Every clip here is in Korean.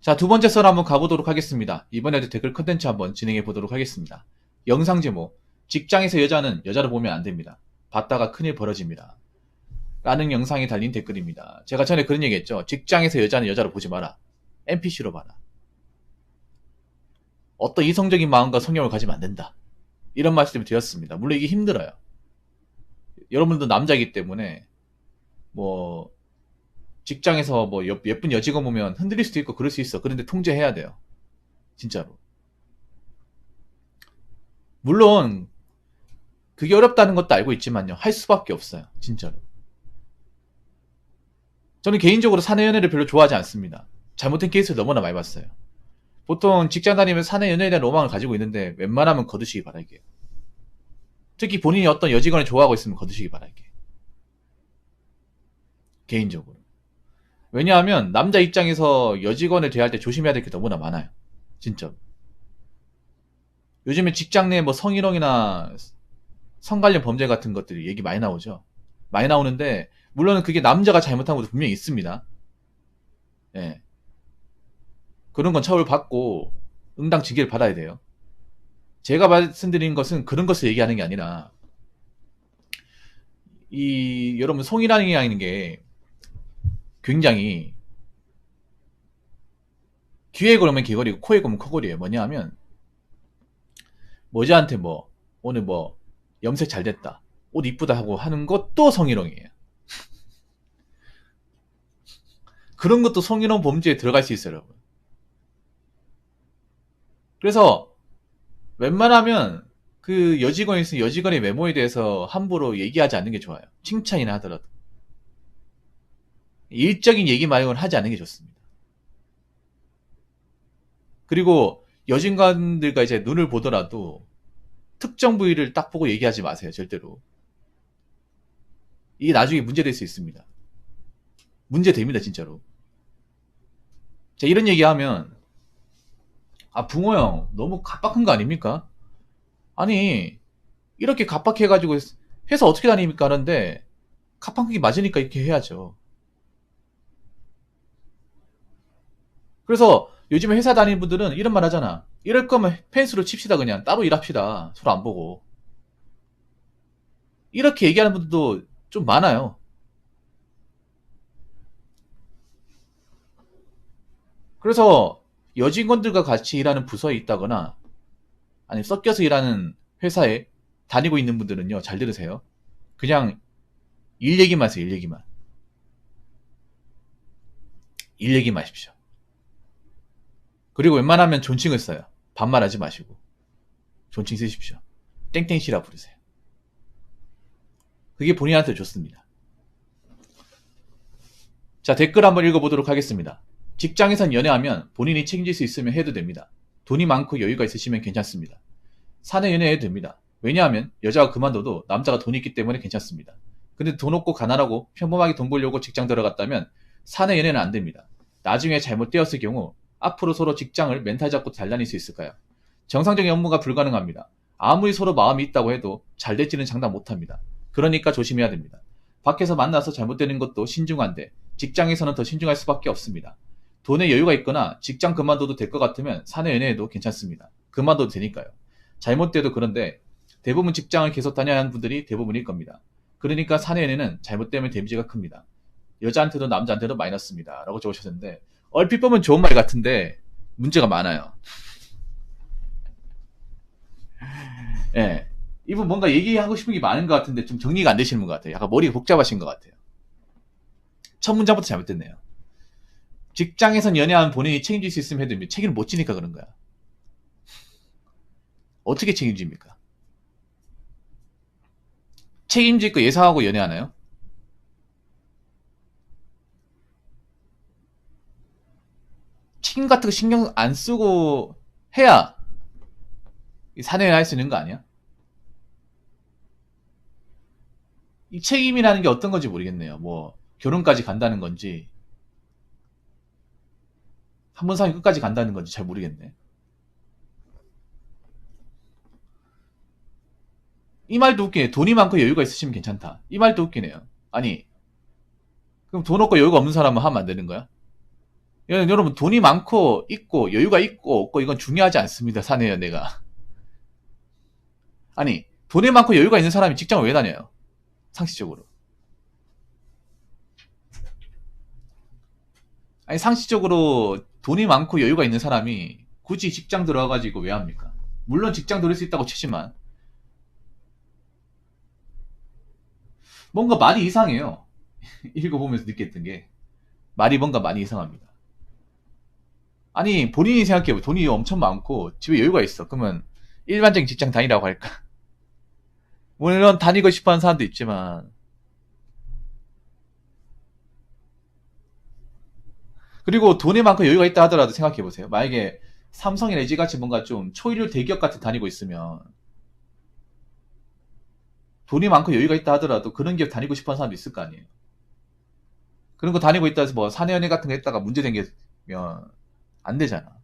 자, 두 번째 썰 한번 가보도록 하겠습니다. 이번에도 댓글 컨텐츠 한번 진행해 보도록 하겠습니다. 영상 제목, 직장에서 여자는 여자를 보면 안 됩니다. 봤다가 큰일 벌어집니다. 라는 영상에 달린 댓글입니다. 제가 전에 그런 얘기 했죠. 직장에서 여자는 여자를 보지 마라. NPC로 봐라. 어떤 이성적인 마음과 성향을 가지면 안 된다. 이런 말씀을 드렸습니다. 물론 이게 힘들어요. 여러분도 남자이기 때문에 뭐 직장에서 뭐 예쁜 여직원 보면 흔들릴 수도 있고 그럴 수 있어. 그런데 통제해야 돼요. 진짜로. 물론 그게 어렵다는 것도 알고 있지만요. 할 수밖에 없어요. 진짜로. 저는 개인적으로 사내 연애를 별로 좋아하지 않습니다. 잘못된 케이스를 너무나 많이 봤어요. 보통 직장 다니면 사내 연애에 대한 로망을 가지고 있는데 웬만하면 거두시기 바랄게요. 특히 본인이 어떤 여직원을 좋아하고 있으면 거두시기 바랄게요. 개인적으로. 왜냐하면 남자 입장에서 여직원을 대할 때 조심해야 될 게 너무나 많아요. 진짜로. 요즘에 직장 내 뭐 성희롱이나 성 관련 범죄 같은 것들이 얘기 많이 나오죠. 많이 나오는데 물론 그게 남자가 잘못한 것도 분명히 있습니다. 예. 그런 건 처벌받고 응당 징계를 받아야 돼요. 제가 말씀드린 것은 그런 것을 얘기하는 게 아니라 여러분 성희롱이라는 게 굉장히 귀에 걸으면 귀걸이고 코에 걸으면 코걸이에요. 뭐냐 하면 여자한테 뭐 오늘 뭐 염색 잘 됐다, 옷 이쁘다 하고 하는 것도 성희롱이에요. 그런 것도 성희롱 범죄에 들어갈 수 있어요, 여러분. 그래서 웬만하면 그 여직원이 있으면 여직원의 외모에 대해서 함부로 얘기하지 않는 게 좋아요. 칭찬이나 하더라도. 일적인 얘기 말고는 하지 않는 게 좋습니다. 그리고 여직원들과 이제 눈을 보더라도 특정 부위를 딱 보고 얘기하지 마세요, 절대로. 이게 나중에 문제될 수 있습니다. 문제됩니다, 진짜로. 자, 이런 얘기하면 붕어 형 너무 갑박한 거 아닙니까? 아니 이렇게 갑박해가지고 회사 어떻게 다닙니까 하는데 갑박한 게 맞으니까 이렇게 해야죠. 그래서 요즘에 회사 다니는 분들은 이런 말 하잖아. 이럴 거면 펜스로 칩시다. 그냥 따로 일합시다. 서로 안 보고. 이렇게 얘기하는 분들도 좀 많아요. 그래서 여직원들과 같이 일하는 부서에 있다거나 아니면 섞여서 일하는 회사에 다니고 있는 분들은요, 잘 들으세요. 그냥 일 얘기만 하세요. 일 얘기만. 일 얘기만 하십시오. 그리고 웬만하면 존칭을 써요. 반말하지 마시고 존칭 쓰십시오. 땡땡씨라 부르세요. 그게 본인한테 좋습니다. 자, 댓글 한번 읽어보도록 하겠습니다. 직장에선 연애하면 본인이 책임질 수 있으면 해도 됩니다. 돈이 많고 여유가 있으시면 괜찮습니다. 사내 연애해도 됩니다. 왜냐하면 여자가 그만둬도 남자가 돈이 있기 때문에 괜찮습니다. 근데 돈 없고 가난하고 평범하게 돈 벌려고 직장 들어갔다면 사내 연애는 안 됩니다. 나중에 잘못되었을 경우 앞으로 서로 직장을 멘탈 잡고 잘 다닐 수 있을까요? 정상적인 업무가 불가능합니다. 아무리 서로 마음이 있다고 해도 잘 될지는 장담 못합니다. 그러니까 조심해야 됩니다. 밖에서 만나서 잘못되는 것도 신중한데 직장에서는 더 신중할 수밖에 없습니다. 돈에 여유가 있거나 직장 그만둬도 될 것 같으면 사내 연애해도 괜찮습니다. 그만둬도 되니까요. 잘못돼도 그런데 대부분 직장을 계속 다녀야 하는 분들이 대부분일 겁니다. 그러니까 사내 연애는 잘못되면 데미지가 큽니다. 여자한테도 남자한테도 마이너스입니다. 라고 적으셨는데 얼핏 보면 좋은 말 같은데 문제가 많아요. 예. 이분 뭔가 얘기하고 싶은 게 많은 것 같은데 좀 정리가 안 되시는 것 같아요. 약간 머리가 복잡하신 것 같아요. 첫 문장부터 잘못됐네요. 직장에선 연애하면 본인이 책임질 수 있으면 해도 책임을 못 지니까 그런 거야. 어떻게 책임집니까? 책임질 거 예상하고 연애하나요? 책임 같은 거 신경 안 쓰고 해야 사내 연애 할 수 있는 거 아니야? 이 책임이라는 게 어떤 건지 모르겠네요. 뭐 결혼까지 간다는 건지 한 번 사귀 끝까지 간다는 건지 잘 모르겠네. 이 말도 웃기네. 돈이 많고 여유가 있으시면 괜찮다. 이 말도 웃기네요. 아니 그럼 돈 없고 여유가 없는 사람은 하면 안 되는 거야? 여러분 돈이 많고 있고 여유가 있고 없고 이건 중요하지 않습니다. 사내 연애가. 아니 돈이 많고 여유가 있는 사람이 직장을 왜 다녀요? 상식적으로. 아니 상식적으로 돈이 많고 여유가 있는 사람이 굳이 직장 들어가가지고 왜 합니까? 물론 직장 들을 수 있다고 치지만 뭔가 말이 이상해요. 읽어보면서 느꼈던 게 말이 뭔가 많이 이상합니다. 아니 본인이 생각해보면 돈이 엄청 많고 집에 여유가 있어. 그러면 일반적인 직장 다니라고 할까? 물론 다니고 싶어하는 사람도 있지만 그리고 돈이 많고 여유가 있다 하더라도 생각해보세요. 만약에 삼성이나 LG같이 뭔가 좀 초일류 대기업 같은 데 다니고 있으면 돈이 많고 여유가 있다 하더라도 그런 기업 다니고 싶어하는 사람도 있을 거 아니에요. 그런 거 다니고 있다 해서 뭐 사내연애 같은 거 했다가 문제 생기면 안 되잖아.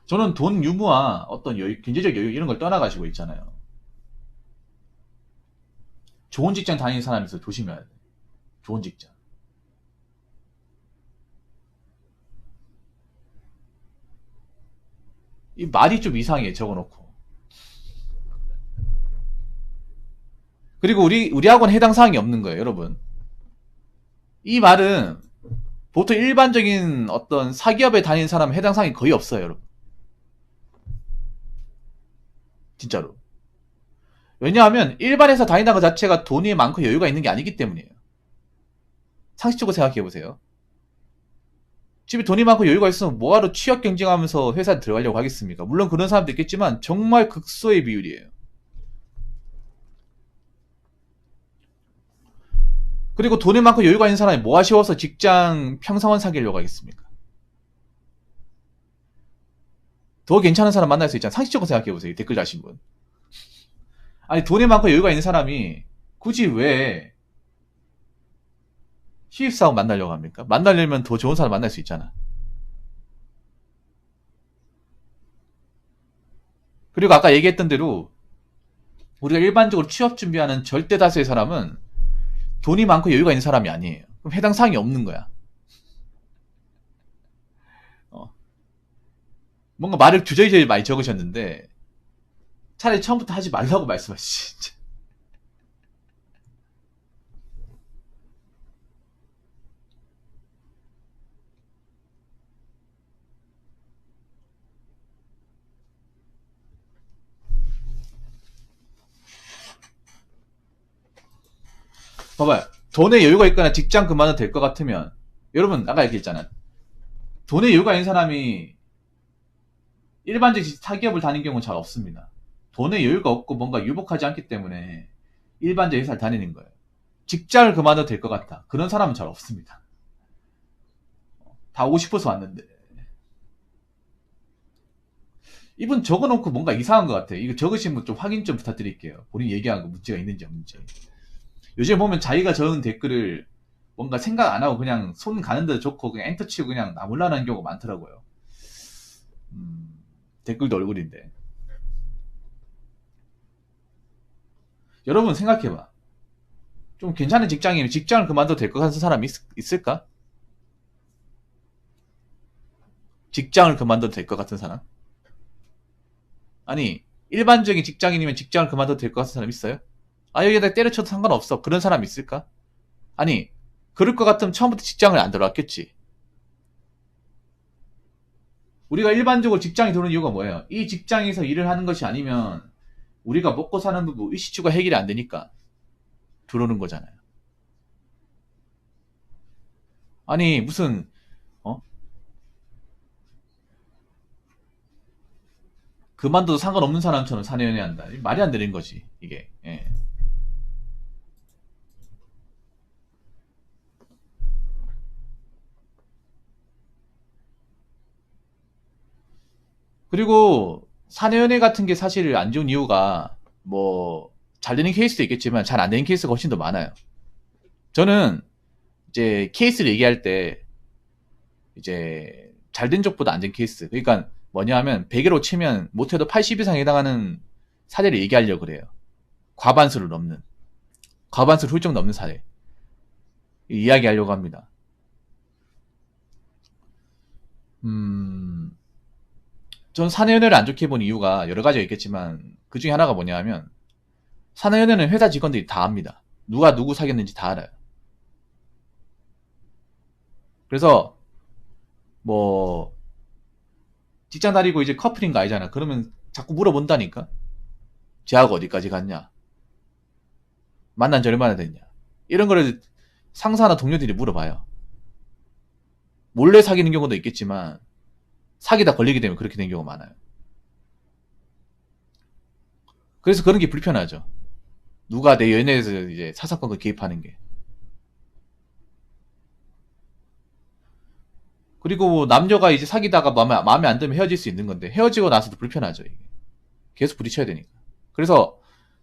저는 돈 유무와 어떤 여유, 경제적 여유 이런 걸 떠나가지고 있잖아요. 좋은 직장 다니는 사람이 있어 조심해야 돼. 좋은 직장. 이 말이 좀 이상해 적어놓고. 그리고 우리하고는 해당 사항이 없는 거예요, 여러분. 이 말은 보통 일반적인 어떤 사기업에 다니는 사람은 해당 사항이 거의 없어요, 여러분. 진짜로. 왜냐하면 일반 회사 다닌다는 것 자체가 돈이 많고 여유가 있는 게 아니기 때문이에요. 상식적으로 생각해보세요. 집에 돈이 많고 여유가 있으면 뭐하러 취업 경쟁하면서 회사에 들어가려고 하겠습니까? 물론 그런 사람도 있겠지만 정말 극소의 비율이에요. 그리고 돈이 많고 여유가 있는 사람이 뭐 아쉬워서 직장 평상원 사귀려고 하겠습니까? 더 괜찮은 사람 만날 수 있잖아. 상식적으로 생각해보세요. 댓글 다신 분. 아니 돈이 많고 여유가 있는 사람이 굳이 왜 신입사원 만나려고 합니까? 만나려면 더 좋은 사람 만날 수 있잖아. 그리고 아까 얘기했던 대로 우리가 일반적으로 취업 준비하는 절대 다수의 사람은 돈이 많고 여유가 있는 사람이 아니에요. 그럼 해당 사항이 없는 거야. 뭔가 말을 주저리저리 많이 적으셨는데 차라리 처음부터 하지 말라고 말씀하시지. 진짜. 봐봐요. 돈에 여유가 있거나 직장 그만도 될 것 같으면 여러분 아까 얘기했잖아. 돈에 여유가 있는 사람이 일반적 사기업을 다니는 경우는 잘 없습니다. 돈에 여유가 없고 뭔가 유복하지 않기 때문에 일반적 회사를 다니는 거예요. 직장을 그만둬도 될 것 같다. 그런 사람은 잘 없습니다. 다 오고 싶어서 왔는데. 이분 적어놓고 뭔가 이상한 것 같아요. 이거 적으신 분 좀 확인 좀 부탁드릴게요. 본인 얘기한 거 문제가 있는지 없는지. 요즘 보면 자기가 적은 댓글을 뭔가 생각 안 하고 그냥 손 가는 데도 좋고 그냥 엔터 치고 그냥 나몰라라는 경우가 많더라고요. 댓글도 얼굴인데. 여러분 생각해봐. 좀 괜찮은 직장이면 직장을 그만둬도 될 것 같은 사람이 있을까? 직장을 그만둬도 될 것 같은 사람? 아니 일반적인 직장인이면 직장을 그만둬도 될 것 같은 사람 있어요? 아 여기다 때려쳐도 상관없어. 그런 사람 있을까? 아니 그럴 것 같으면 처음부터 직장을 안 들어왔겠지. 우리가 일반적으로 직장에 들어오는 이유가 뭐예요? 이 직장에서 일을 하는 것이 아니면 우리가 먹고 사는 부분 의식주가 해결이 안 되니까 들어오는 거잖아요. 아니 무슨 그만둬도 상관없는 사람처럼 사내연애한다. 말이 안 되는 거지 이게. 예. 그리고 사내연애 같은 게 사실 안 좋은 이유가 뭐 잘 되는 케이스도 있겠지만 잘 안 되는 케이스가 훨씬 더 많아요. 저는 이제 케이스를 얘기할 때 이제 잘 된 쪽보다 안 된 케이스. 그러니까 뭐냐 하면 100으로 치면 못해도 80 이상 해당하는 사례를 얘기하려고 그래요. 과반수를 훌쩍 넘는 사례. 이야기하려고 합니다. 전 사내연애를 안 좋게 본 이유가 여러 가지가 있겠지만 그 중에 하나가 뭐냐 하면 사내연애는 회사 직원들이 다 압니다. 누가 누구 사귀었는지 다 알아요. 그래서 뭐 직장 다니고 이제 커플인 거 알잖아. 그러면 자꾸 물어본다니까. 쟤하고 어디까지 갔냐? 만난 지 얼마나 됐냐? 이런 거를 상사나 동료들이 물어봐요. 몰래 사귀는 경우도 있겠지만 사귀다 걸리게 되면 그렇게 된 경우가 많아요. 그래서 그런 게 불편하죠. 누가 내 연애에서 이제 사사건건 개입하는 게. 그리고 남녀가 이제 사귀다가 마음에 안 들면 헤어질 수 있는 건데 헤어지고 나서도 불편하죠. 이게. 계속 부딪혀야 되니까. 그래서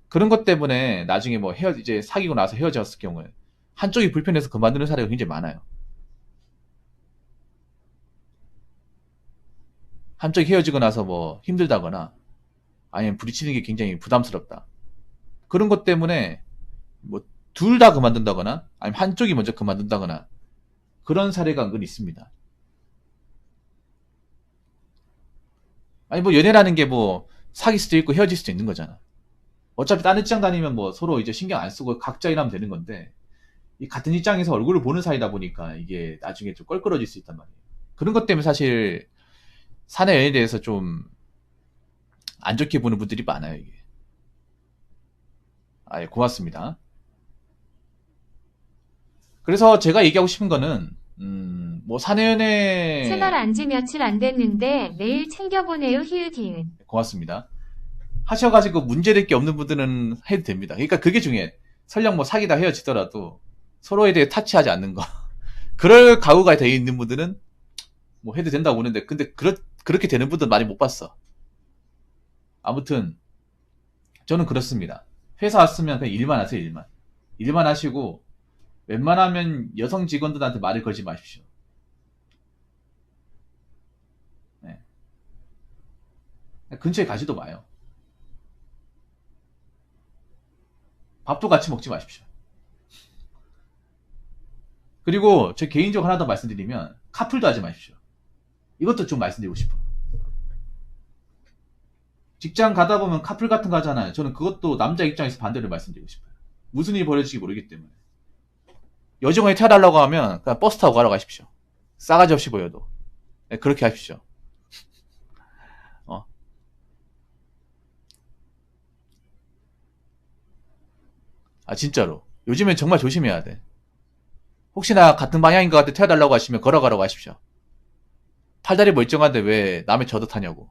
그런 것 때문에 나중에 뭐 이제 사귀고 나서 헤어졌을 경우에 한쪽이 불편해서 그만두는 사례가 굉장히 많아요. 한쪽이 헤어지고 나서 뭐 힘들다거나 아니면 부딪히는 게 굉장히 부담스럽다. 그런 것 때문에 뭐 둘 다 그만둔다거나 아니면 한쪽이 먼저 그만둔다거나 그런 사례가 은근 있습니다. 아니 뭐 연애라는 게 뭐 사귈 수도 있고 헤어질 수도 있는 거잖아. 어차피 다른 직장 다니면 뭐 서로 이제 신경 안 쓰고 각자 일하면 되는 건데 이 같은 입장에서 얼굴을 보는 사이다 보니까 이게 나중에 좀 껄끄러질 수 있단 말이에요. 그런 것 때문에 사실 사내 연애에 대해서 좀 안 좋게 보는 분들이 많아요, 이게. 아, 예, 고맙습니다. 그래서 제가 얘기하고 싶은 거는, 뭐, 사내 채널 연애, 안지 며칠 안 됐는데 매일 챙겨보네요. 히읗히읗. 고맙습니다. 하셔가지고 문제될 게 없는 분들은 해도 됩니다. 그러니까 그게 중요해. 설령 뭐 사귀다 헤어지더라도 서로에 대해 타치하지 않는 거. 그럴 각오가 되어 있는 분들은 뭐 해도 된다고 보는데, 근데 그렇게 되는 분들 많이 못 봤어. 아무튼, 저는 그렇습니다. 회사 왔으면 그냥 일만 하세요, 일만. 일만 하시고, 웬만하면 여성 직원들한테 말을 걸지 마십시오. 네. 근처에 가지도 마요. 밥도 같이 먹지 마십시오. 그리고 제 개인적으로 하나 더 말씀드리면 카풀도 하지 마십시오. 이것도 좀 말씀드리고 싶어. 직장 가다 보면 카풀 같은 거 하잖아요. 저는 그것도 남자 입장에서 반대를 말씀드리고 싶어요. 무슨 일이 벌어질지 모르기 때문에. 여직원이 태워달라고 하면 그냥 버스 타고 가러 가십시오. 싸가지 없이 보여도. 네, 그렇게 하십시오. 어. 아, 진짜로. 요즘엔 정말 조심해야 돼. 혹시나 같은 방향인 것 같아 태워달라고 하시면 걸어가라고 하십시오. 팔다리 멀쩡한데 왜 남의 저도 타냐고.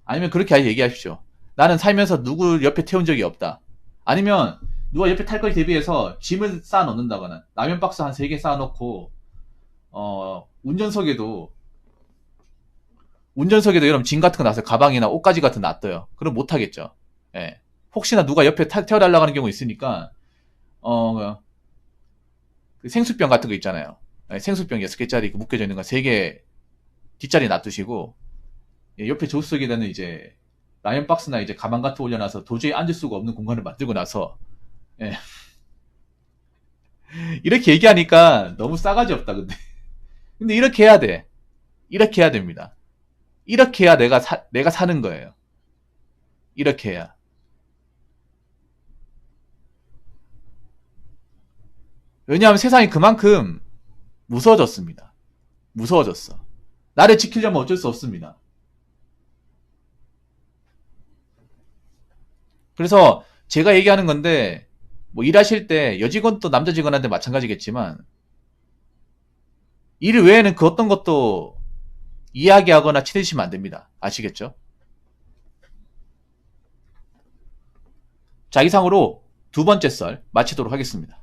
아니면 그렇게 얘기하십시오. 나는 살면서 누구 옆에 태운 적이 없다. 아니면 누가 옆에 탈 거에 대비해서 짐을 쌓아 놓는다거나 라면 박스 한 3개 쌓아 놓고 운전석에도 이런 짐 같은 거 놔서 가방이나 옷가지 같은 거 놔둬요. 그럼 못 하겠죠. 예. 혹시나 누가 옆에 태워달라고 하는 경우 있으니까 그 생수병 같은 거 있잖아요. 예, 생수병 6개짜리 묶여져 있는 거 3개 뒷자리 놔두시고 예, 옆에 조수석에다는 이제 라면 박스나 이제 가방 같은 거 올려놔서 도저히 앉을 수가 없는 공간을 만들고 나서 예. 이렇게 얘기하니까 너무 싸가지 없다 근데 이렇게 해야 돼. 이렇게 해야 됩니다. 이렇게 해야 내가 사는 거예요. 이렇게 해야. 왜냐하면 세상이 그만큼 무서워졌습니다. 무서워졌어. 나를 지키려면 어쩔 수 없습니다. 그래서 제가 얘기하는 건데 뭐 일하실 때 여직원도 남자 직원한테 마찬가지겠지만 일 외에는 그 어떤 것도 이야기하거나 치대시면 안 됩니다. 아시겠죠? 자, 이상으로 두 번째 썰 마치도록 하겠습니다.